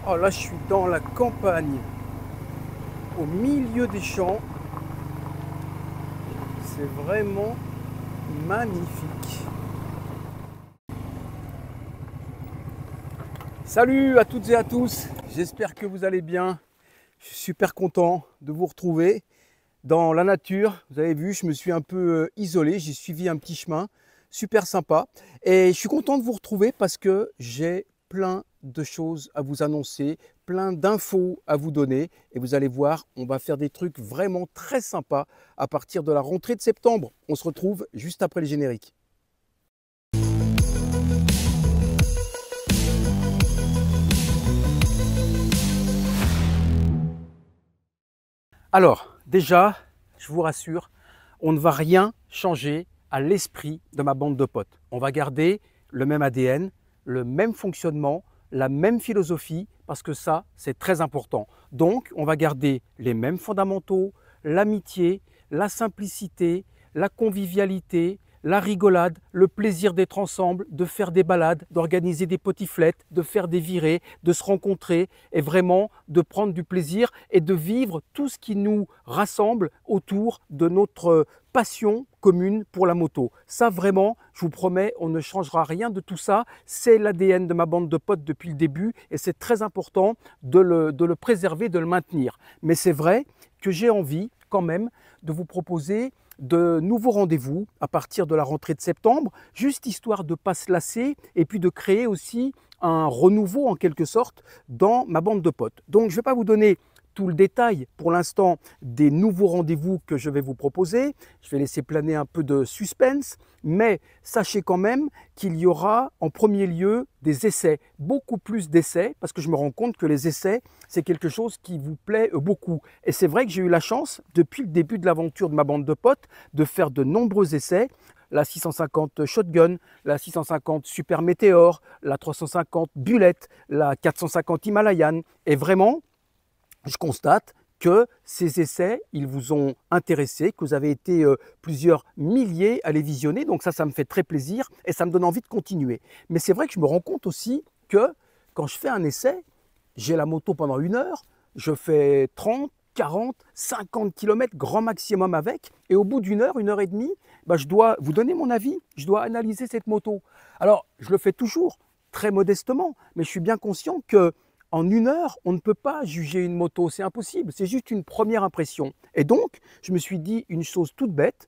Oh là, je suis dans la campagne, au milieu des champs. C'est vraiment magnifique. Salut à toutes et à tous. J'espère que vous allez bien. Je suis super content de vous retrouver dans la nature. Vous avez vu, je me suis un peu isolé. J'ai suivi un petit chemin super sympa. Et je suis content de vous retrouver parce que j'ai plein de choses à vous annoncer, plein d'infos à vous donner. Et vous allez voir, on va faire des trucs vraiment très sympas à partir de la rentrée de septembre. On se retrouve juste après le générique. Alors, déjà, je vous rassure, on ne va rien changer à l'esprit de ma bande de potes. On va garder le même ADN, le même fonctionnement, la même philosophie, parce que ça, c'est très important. Donc, on va garder les mêmes fondamentaux, l'amitié, la simplicité, la convivialité, la rigolade, le plaisir d'être ensemble, de faire des balades, d'organiser des potiflettes, de faire des virées, de se rencontrer et vraiment de prendre du plaisir et de vivre tout ce qui nous rassemble autour de notre passion commune pour la moto. Ça vraiment, je vous promets, on ne changera rien de tout ça. C'est l'ADN de ma bande de potes depuis le début et c'est très important de le préserver, de le maintenir. Mais c'est vrai que j'ai envie quand même de vous proposer de nouveaux rendez-vous à partir de la rentrée de septembre, juste histoire de ne pas se lasser et puis de créer aussi un renouveau en quelque sorte dans ma bande de potes. Donc je ne vais pas vous donner tout le détail pour l'instant des nouveaux rendez-vous que je vais vous proposer. Je vais laisser planer un peu de suspense, mais sachez quand même qu'il y aura en premier lieu des essais, beaucoup plus d'essais, parce que je me rends compte que les essais, c'est quelque chose qui vous plaît beaucoup. Et c'est vrai que j'ai eu la chance, depuis le début de l'aventure de ma bande de potes, de faire de nombreux essais. La 650 Shotgun, la 650 Super Meteor, la 350 Bullet, la 450 Himalayan. Et vraiment, je constate que ces essais, ils vous ont intéressé, que vous avez été plusieurs milliers à les visionner. Donc ça me fait très plaisir et ça me donne envie de continuer. Mais c'est vrai que je me rends compte aussi que quand je fais un essai, j'ai la moto pendant 1 heure, je fais 30, 40, 50 km grand maximum avec. Et au bout d'une heure et demie, je dois vous donner mon avis, je dois analyser cette moto. Alors, je le fais toujours très modestement, mais je suis bien conscient que en 1 heure, on ne peut pas juger une moto, c'est impossible, c'est juste une première impression. Et donc, je me suis dit une chose toute bête,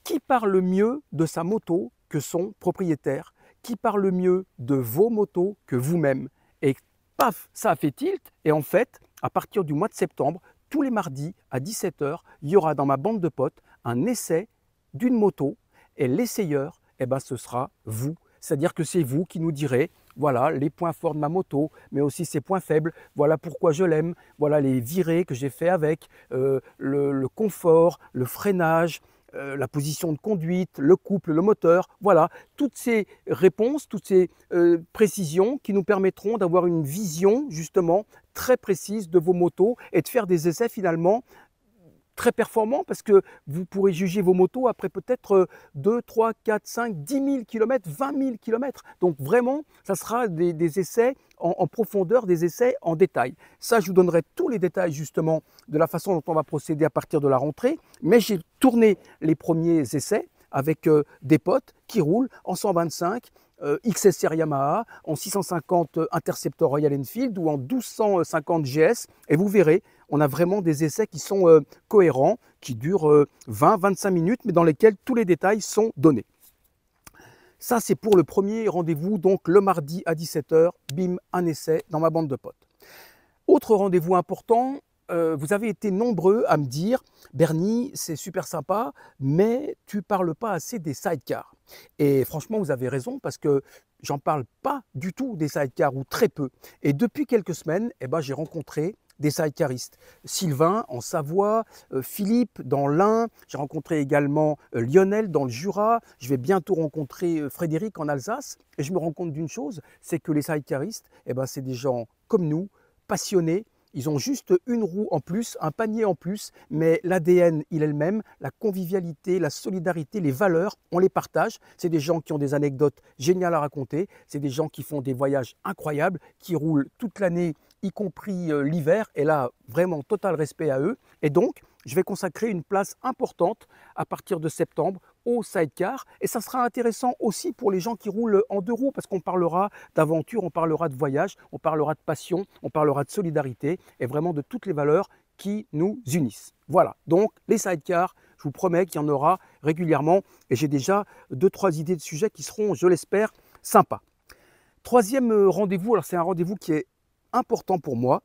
qui parle mieux de sa moto que son propriétaire? Qui parle mieux de vos motos que vous-même? Et paf, ça a fait tilt. Et en fait, à partir du mois de septembre, tous les mardis à 17 h, il y aura dans ma bande de potes un essai d'une moto. Et l'essayeur, ce sera vous. C'est-à-dire que c'est vous qui nous direz, voilà les points forts de ma moto, mais aussi ses points faibles, voilà pourquoi je l'aime, voilà les virées que j'ai fait avec, le confort, le freinage, la position de conduite, le couple, le moteur, voilà, toutes ces réponses, toutes ces précisions qui nous permettront d'avoir une vision justement très précise de vos motos et de faire des essais finalement très performants parce que vous pourrez juger vos motos après peut-être 2, 3, 4, 5, 10 000 km, 20 000 km. Donc vraiment, ça sera des essais en profondeur, des essais en détail. Ça, je vous donnerai tous les détails justement de la façon dont on va procéder à partir de la rentrée. Mais j'ai tourné les premiers essais avec des potes qui roulent en 125, XSR Yamaha, en 650 Interceptor Royal Enfield ou en 1250 GS. Et vous verrez, on a vraiment des essais qui sont cohérents, qui durent 20-25 minutes, mais dans lesquels tous les détails sont donnés. Ça, c'est pour le premier rendez-vous, donc le mardi à 17 h, bim, un essai dans ma bande de potes. Autre rendez-vous important, vous avez été nombreux à me dire « Bernie, c'est super sympa, mais tu ne parles pas assez des sidecars ». Et franchement, vous avez raison parce que j'en parle pas du tout des sidecars ou très peu. Et depuis quelques semaines, j'ai rencontré des sidecaristes. Sylvain en Savoie, Philippe dans l'Ain, j'ai rencontré également Lionel dans le Jura, je vais bientôt rencontrer Frédéric en Alsace. Et je me rends compte d'une chose, c'est que les sidecaristes, c'est des gens comme nous, passionnés, Ils ont juste une roue en plus, un panier en plus, mais l'ADN, il est le même. La convivialité, la solidarité, les valeurs, on les partage. C'est des gens qui ont des anecdotes géniales à raconter. C'est des gens qui font des voyages incroyables, qui roulent toute l'année, y compris l'hiver. Et là, vraiment, total respect à eux. Et donc, je vais consacrer une place importante à partir de septembre au sidecar. Et ça sera intéressant aussi pour les gens qui roulent en deux roues parce qu'on parlera d'aventure, on parlera de voyage, on parlera de passion, on parlera de solidarité et vraiment de toutes les valeurs qui nous unissent. Voilà, donc les sidecars, je vous promets qu'il y en aura régulièrement et j'ai déjà 2-3 idées de sujets qui seront, je l'espère, sympas. Troisième rendez-vous, alors c'est un rendez-vous qui est important pour moi.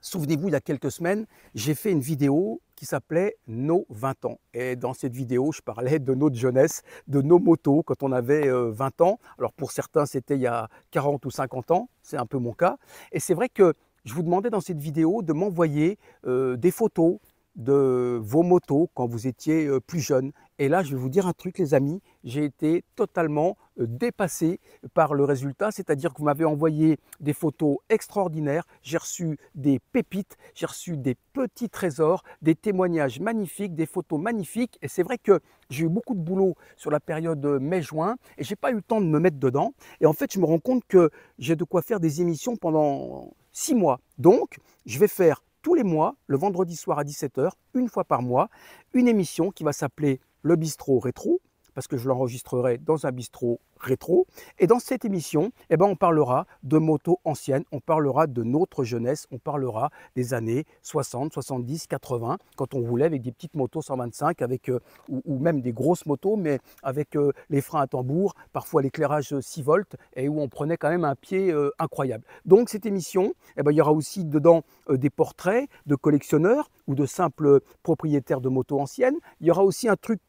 Souvenez-vous, il y a quelques semaines, j'ai fait une vidéo qui s'appelait « Nos 20 ans ». Et dans cette vidéo, je parlais de notre jeunesse, de nos motos quand on avait 20 ans. Alors pour certains, c'était il y a 40 ou 50 ans, c'est un peu mon cas. Et c'est vrai que je vous demandais dans cette vidéo de m'envoyer des photos de vos motos quand vous étiez plus jeune. Et là, je vais vous dire un truc, les amis, j'ai été totalement dépassé par le résultat, c'est-à-dire que vous m'avez envoyé des photos extraordinaires, j'ai reçu des pépites, j'ai reçu des petits trésors, des témoignages magnifiques, des photos magnifiques. Et c'est vrai que j'ai eu beaucoup de boulot sur la période mai-juin et j'ai pas eu le temps de me mettre dedans. Et en fait, je me rends compte que j'ai de quoi faire des émissions pendant 6 mois. Donc, je vais faire tous les mois, le vendredi soir à 17 h, une fois par mois, une émission qui va s'appeler Le Bistrot Rétro, parce que je l'enregistrerai dans un bistrot rétro. Et dans cette émission, on parlera de motos anciennes, on parlera de notre jeunesse, on parlera des années 60, 70, 80, quand on roulait avec des petites motos 125, avec, ou même des grosses motos, mais avec les freins à tambour, parfois l'éclairage 6 volts, et où on prenait quand même un pied incroyable. Donc cette émission, il y aura aussi dedans des portraits de collectionneurs ou de simples propriétaires de motos anciennes. Il y aura aussi un truc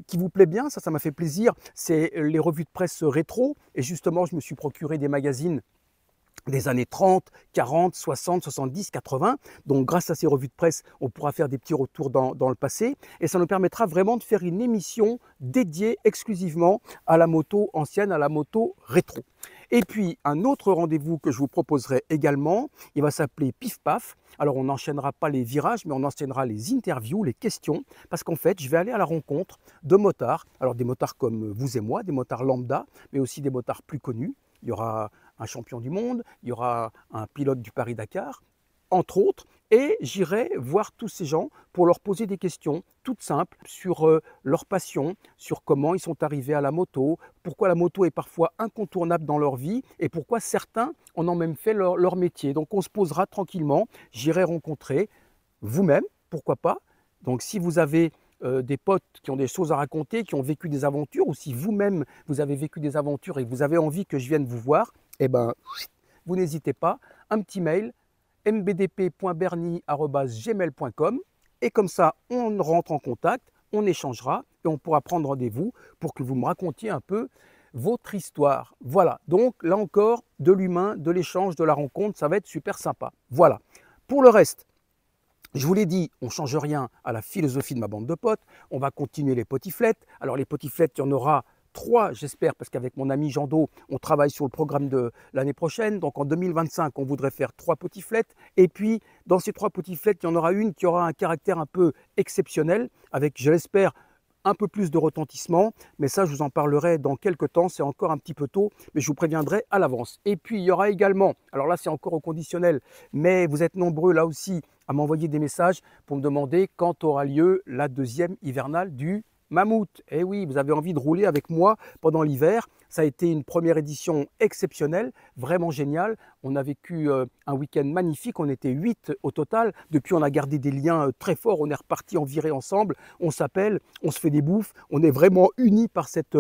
qui vous plaît bien, ça m'a fait plaisir, c'est les revues de presse rétro. Et justement, je me suis procuré des magazines des années 30, 40, 60, 70, 80. Donc grâce à ces revues de presse, on pourra faire des petits retours dans le passé. Et ça nous permettra vraiment de faire une émission dédiée exclusivement à la moto ancienne, à la moto rétro. Et puis un autre rendez-vous que je vous proposerai également, il va s'appeler Pif Paf. Alors on n'enchaînera pas les virages, mais on enchaînera les interviews, les questions, parce qu'en fait, je vais aller à la rencontre de motards. Alors des motards comme vous et moi, des motards lambda, mais aussi des motards plus connus. Il y aura un champion du monde, il y aura un pilote du Paris-Dakar, entre autres, et j'irai voir tous ces gens pour leur poser des questions toutes simples sur leur passion, sur comment ils sont arrivés à la moto, pourquoi la moto est parfois incontournable dans leur vie et pourquoi certains en ont même fait leur métier. Donc on se posera tranquillement, j'irai rencontrer vous-même, pourquoi pas. Donc si vous avez des potes qui ont des choses à raconter, qui ont vécu des aventures, ou si vous-même vous avez vécu des aventures et que vous avez envie que je vienne vous voir, vous n'hésitez pas, un petit mail mbdp.berny@gmail.com et comme ça on rentre en contact, on échangera et on pourra prendre rendez-vous pour que vous me racontiez un peu votre histoire. Voilà, donc là encore, de l'humain, de l'échange, de la rencontre, ça va être super sympa. Voilà, pour le reste, je vous l'ai dit, on ne change rien à la philosophie de ma bande de potes, on va continuer les potiflettes. Alors les potiflettes, il y en aura 3, j'espère, parce qu'avec mon ami Jean Do, on travaille sur le programme de l'année prochaine. Donc en 2025, on voudrait faire 3 potiflettes. Et puis, dans ces 3 potiflettes, il y en aura une qui aura un caractère un peu exceptionnel, avec, je l'espère, un peu plus de retentissement. Mais ça, je vous en parlerai dans quelques temps. C'est encore un petit peu tôt, mais je vous préviendrai à l'avance. Et puis, il y aura également, alors là, c'est encore au conditionnel, mais vous êtes nombreux là aussi à m'envoyer des messages pour me demander quand aura lieu la 2e hivernale du Mammouth. Eh oui, vous avez envie de rouler avec moi pendant l'hiver. Ça a été une première édition exceptionnelle, vraiment géniale. On a vécu un week-end magnifique, on était 8 au total. Depuis, on a gardé des liens très forts, on est reparti en virée ensemble, on s'appelle, on se fait des bouffes, on est vraiment unis par cette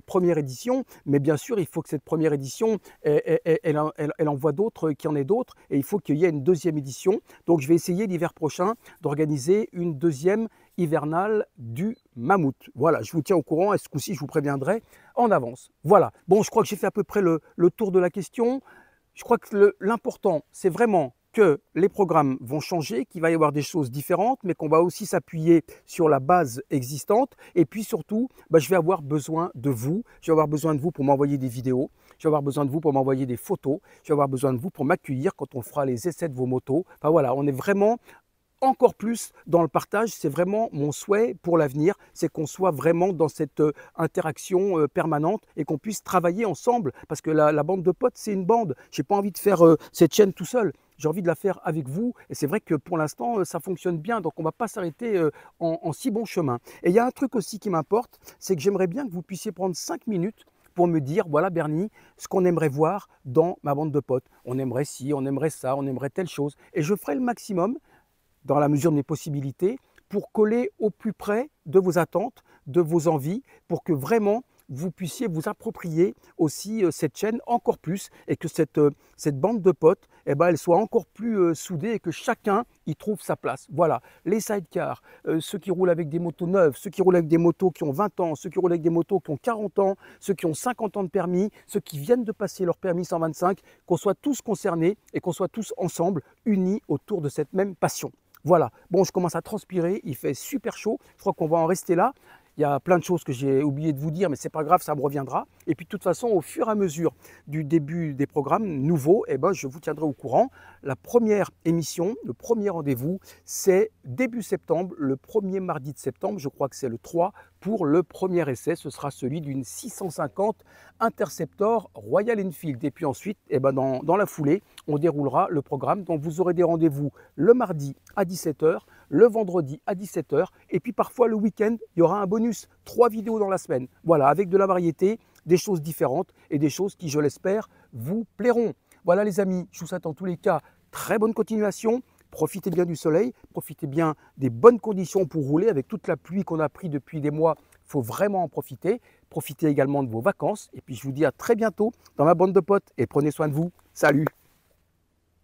première édition. Mais bien sûr, il faut que cette première édition, elle envoie d'autres, qu'il y en ait d'autres, et il faut qu'il y ait une 2e édition. Donc, je vais essayer l'hiver prochain d'organiser une 2e hivernale du Mammouth. Voilà, je vous tiens au courant et ce coup-ci, je vous préviendrai en avance. Voilà, bon, je crois que j'ai fait à peu près le tour de la question. Je crois que l'important, c'est vraiment que les programmes vont changer, qu'il va y avoir des choses différentes, mais qu'on va aussi s'appuyer sur la base existante. Et puis surtout, je vais avoir besoin de vous. Je vais avoir besoin de vous pour m'envoyer des vidéos. Je vais avoir besoin de vous pour m'envoyer des photos. Je vais avoir besoin de vous pour m'accueillir quand on fera les essais de vos motos. Enfin voilà, on est vraiment encore plus dans le partage. C'est vraiment mon souhait pour l'avenir, c'est qu'on soit vraiment dans cette interaction permanente et qu'on puisse travailler ensemble. Parce que la bande de potes, c'est une bande. Je n'ai pas envie de faire cette chaîne tout seul. J'ai envie de la faire avec vous et c'est vrai que pour l'instant, ça fonctionne bien. Donc, on ne va pas s'arrêter en si bon chemin. Et il y a un truc aussi qui m'importe, c'est que j'aimerais bien que vous puissiez prendre 5 minutes pour me dire, voilà Bernie, ce qu'on aimerait voir dans ma bande de potes. On aimerait ci, on aimerait ça, on aimerait telle chose. Et je ferai le maximum dans la mesure de mes possibilités, pour coller au plus près de vos attentes, de vos envies, pour que vraiment vous puissiez vous approprier aussi cette chaîne encore plus et que cette bande de potes, elle soit encore plus soudée et que chacun y trouve sa place. Voilà, les sidecars, ceux qui roulent avec des motos neuves, ceux qui roulent avec des motos qui ont 20 ans, ceux qui roulent avec des motos qui ont 40 ans, ceux qui ont 50 ans de permis, ceux qui viennent de passer leur permis 125, qu'on soit tous concernés et qu'on soit tous ensemble unis autour de cette même passion. Voilà, bon, je commence à transpirer, il fait super chaud, je crois qu'on va en rester là. Il y a plein de choses que j'ai oublié de vous dire, mais ce n'est pas grave, ça me reviendra. Et puis de toute façon, au fur et à mesure du début des programmes nouveaux, je vous tiendrai au courant. La première émission, le premier rendez-vous, c'est début septembre, le premier mardi de septembre, je crois que c'est le 3, pour le premier essai. Ce sera celui d'une 650 Interceptor Royal Enfield. Et puis ensuite, dans la foulée, on déroulera le programme. Donc vous aurez des rendez-vous le mardi à 17 h, le vendredi à 17 h, et puis parfois le week-end, il y aura un bonus, 3 vidéos dans la semaine. Voilà, avec de la variété, des choses différentes et des choses qui, je l'espère, vous plairont. Voilà les amis, je vous souhaite en tous les cas très bonne continuation. Profitez bien du soleil, profitez bien des bonnes conditions pour rouler avec toute la pluie qu'on a pris depuis des mois. Il faut vraiment en profiter. Profitez également de vos vacances. Et puis je vous dis à très bientôt dans ma bande de potes et prenez soin de vous. Salut!